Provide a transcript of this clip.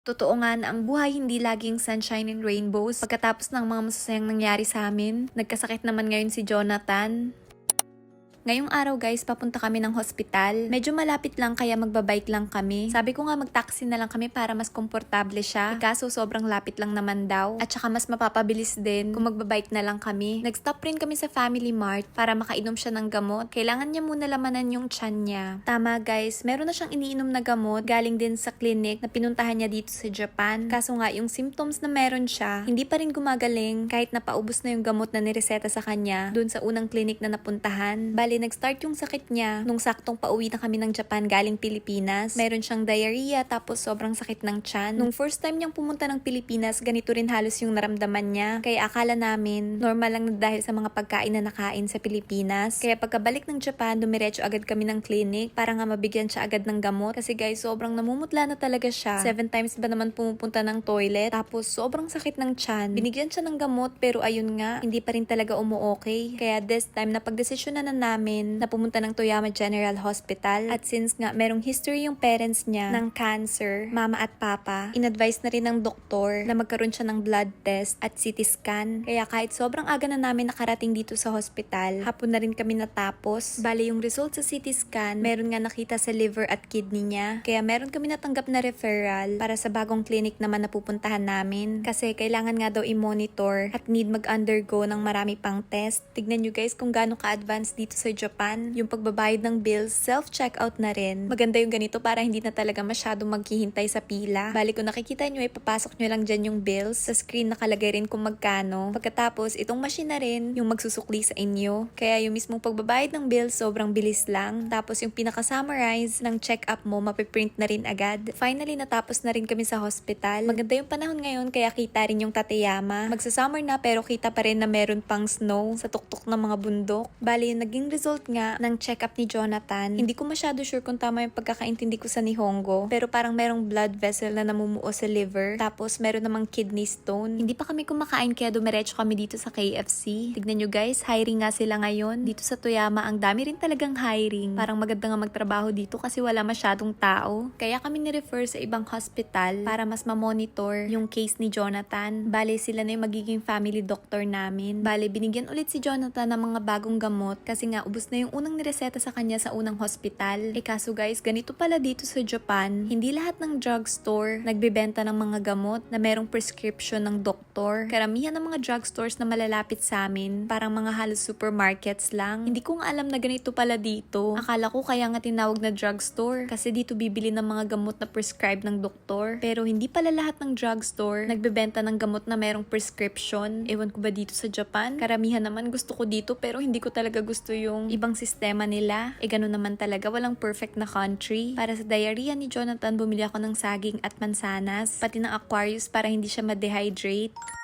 Totoo nga na ang buhay hindi laging sunshine and rainbows. Pagkatapos ng mga masasayang nangyari sa amin, nagkasakit naman ngayon si Jonathan. Ngayong araw guys, papunta kami ng hospital. Medyo malapit lang kaya magbabike lang kami. Sabi ko nga mag-taxi na lang kami para mas komportable siya. Kaso sobrang lapit lang naman daw. At saka mas mapapabilis din kung magbabike na lang kami. Nag-stop rin kami sa Family Mart para makainom siya ng gamot. Kailangan niya muna lamanan yung tiyan niya. Tama guys, meron na siyang iniinom na gamot galing din sa clinic na pinuntahan niya dito sa Japan. Kaso nga yung symptoms na meron siya, hindi pa rin gumagaling kahit napaubos na yung gamot na nireseta sa kanya dun sa unang clinic na napuntahan. Nag-start yung sakit niya nung saktong pauwi na kami ng Japan galing Pilipinas. Meron siyang diarrhea tapos sobrang sakit ng tiyan. Nung first time niyang pumunta ng Pilipinas, ganito rin halos yung naramdaman niya. Kaya akala namin normal lang na dahil sa mga pagkain na nakain sa Pilipinas. Kaya pagkabalik ng Japan, dumiretso agad kami ng clinic para nga mabigyan siya agad ng gamot. Kasi guys, sobrang namumutla na talaga siya. 7 times ba naman pumupunta ng toilet? Tapos sobrang sakit ng tiyan. Binigyan siya ng gamot pero ayun nga, hindi pa rin talaga umu-okay. Kaya this time, napagdesisyonan na namin na pumunta ng Toyama General Hospital. At since nga merong history yung parents niya ng cancer, mama at papa, in-advise na rin ng doktor na magkaroon siya ng blood test at CT scan. Kaya kahit sobrang aga na namin nakarating dito sa hospital, hapon na rin kami natapos. Bale yung result sa CT scan, meron nga nakita sa liver at kidney niya. Kaya meron kami natanggap na referral para sa bagong clinic naman na pupuntahan namin. Kasi kailangan nga daw i-monitor at need mag-undergo ng marami pang test. Tignan nyo guys kung gaano ka-advance dito sa Japan. Yung pagbabayad ng bills, self-checkout na rin. Maganda yung ganito para hindi na talaga masyadong maghihintay sa pila. Bali kung nakikita nyo, ipapasok nyo lang dyan yung bills. Sa screen nakalagay rin kung magkano. Pagkatapos, itong machine na rin yung magsusukli sa inyo. Kaya yung mismong pagbabayad ng bills, sobrang bilis lang. Tapos yung pinaka-summarize ng check-up mo, mapiprint na rin agad. Finally, natapos na rin kami sa hospital. Maganda yung panahon ngayon, kaya kita rin yung Tateyama. Magsa-summer na pero kita pa rin na meron pang snow sa tuktok ng mga bundok. Bali, yung naging result nga ng check-up ni Jonathan, hindi ko masyado sure kung tama yung pagkakaintindi ko sa Nihongo, pero parang merong blood vessel na namumuo sa liver, tapos meron namang kidney stone. Hindi pa kami kumakain kaya dumiretso kami dito sa KFC. Tignan nyo guys, hiring nga sila ngayon. Dito sa Toyama, ang dami rin talagang hiring. Parang maganda nga magtrabaho dito kasi wala masyadong tao. Kaya kami ni-refer sa ibang hospital para mas ma-monitor yung case ni Jonathan. Bale, sila na yung magiging family doctor namin. Bale, binigyan ulit si Jonathan ng mga bagong gamot kasi nga ubos na yung unang nireseta sa kanya sa unang hospital. Kaso guys, ganito pala dito sa Japan, hindi lahat ng drugstore nagbebenta ng mga gamot na merong prescription ng doktor. Karamihan ng mga drugstores na malalapit sa amin, parang mga halos supermarkets lang. Hindi ko nga alam na ganito pala dito. Akala ko kaya nga tinawag na drugstore kasi dito bibili ng mga gamot na prescribed ng doktor. Pero hindi pala lahat ng drugstore nagbebenta ng gamot na merong prescription. Ewan ko ba dito sa Japan? Karamihan naman gusto ko dito pero hindi ko talaga gusto yung ibang sistema nila. Ganun naman talaga, walang perfect na country. Para sa diarrhea ni Jonathan, bumili ako ng saging at mansanas, pati ng Aquarius para hindi siya ma-dehydrate.